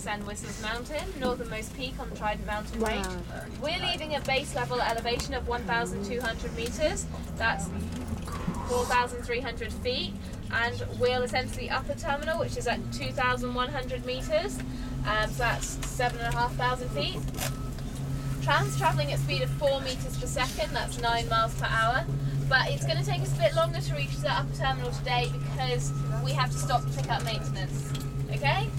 ascend Whistler's Mountain, northernmost peak on the Trident Mountain Range. We're leaving a base level elevation of 1,200 metres, that's 4,300 feet, and we'll ascend to the upper terminal, which is at 2,100 metres, so that's 7,500 feet. Tram's travelling at a speed of 4 metres per second, that's 9 miles per hour. But it's going to take us a bit longer to reach the upper terminal today because we have to stop to pick up maintenance. Okay?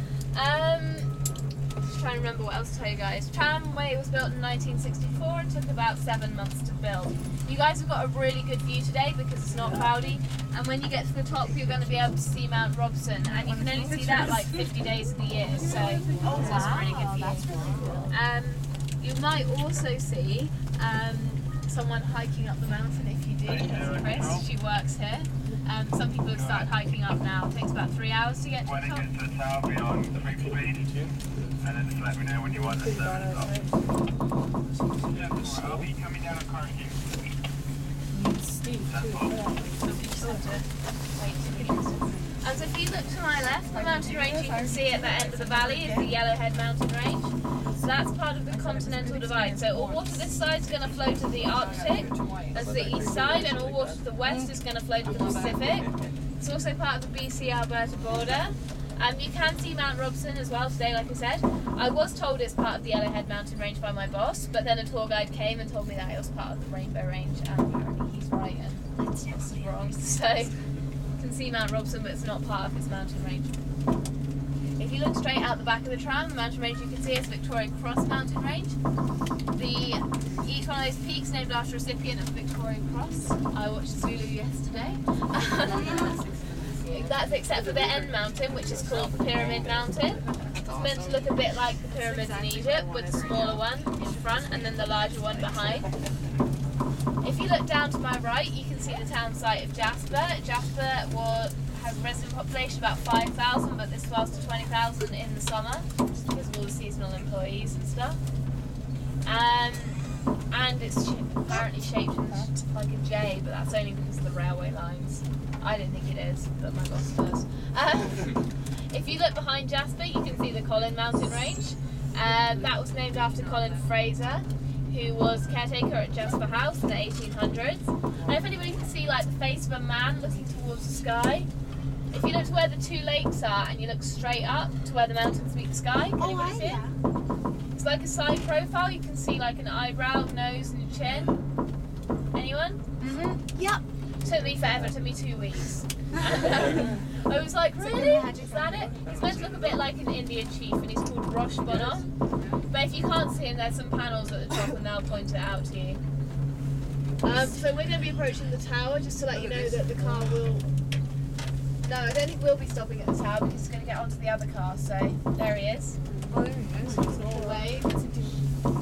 Just trying to remember what else to tell you guys. Tramway was built in 1964 and took about 7 months to build. You guys have got a really good view today because it's not cloudy, and when you get to the top you're going to be able to see Mount Robson, and you can only see that like 50 days of the year, so it's a really good view. You might also see someone hiking up the mountain if you do. That's Chris, she works here. Some people have started hiking up now. It takes about 3 hours to get to the top. When you get to the tower, be on 3 speed, and then just let me know when you want to service off. Yeah, I'll be coming down on car here. So if you look to my left, the mountain range you can see at the end of the valley is the Yellowhead Mountain Range. So that's part of the continental divide. So all water this side is going to flow to the Arctic, that's the east side, and all water to the west is going to flow to the Pacific. It's also part of the BC-Alberta border. You can see Mount Robson as well today, like I said. I was told it's part of the Yellowhead Mountain Range by my boss, but then a tour guide came and told me that it was part of the Rainbow Range, and apparently he's right and it's just wrong. So you can see Mount Robson, but it's not part of his mountain range. If you look straight out the back of the tram, the mountain range you can see is Victoria Cross Mountain Range. Each one of those peaks named after a recipient of Victoria Cross. I watched Zulu yesterday. That's except for the end mountain, which is called the Pyramid Mountain. It's meant to look a bit like the pyramids in Egypt, with the smaller one in front and then the larger one behind. If you look down to my right, you can see the town site of Jasper. Jasper has a resident population of about 5,000, but this swells to 20,000 in the summer, just because of all the seasonal employees and stuff. And it's apparently shaped like a J, but that's only because of the railway lines. I don't think it is, but my boss does. If you look behind Jasper, you can see the Colin Mountain Range. That was named after Colin Fraser, who was caretaker at Jasper House in the 1800s. And if anybody can see like the face of a man looking towards the sky, if you look to where the two lakes are and you look straight up to where the mountains meet the sky, can anybody see it? It's like a side profile. You can see like an eyebrow, nose and chin. Anyone? Mm-hmm. Yep. Took me forever, took me 2 weeks. And, I was like, really? Is that it? He's meant to look a bit like an Indian chief, and he's called Rosh Bonner. But if you can't see him, there's some panels at the top and they'll point it out to you. So we're going to be approaching the tower, just to let you know that the car will... No, I don't think we'll be stopping at the tower because he's going to get onto the other car, so there he is. Oh, there he is. Wave.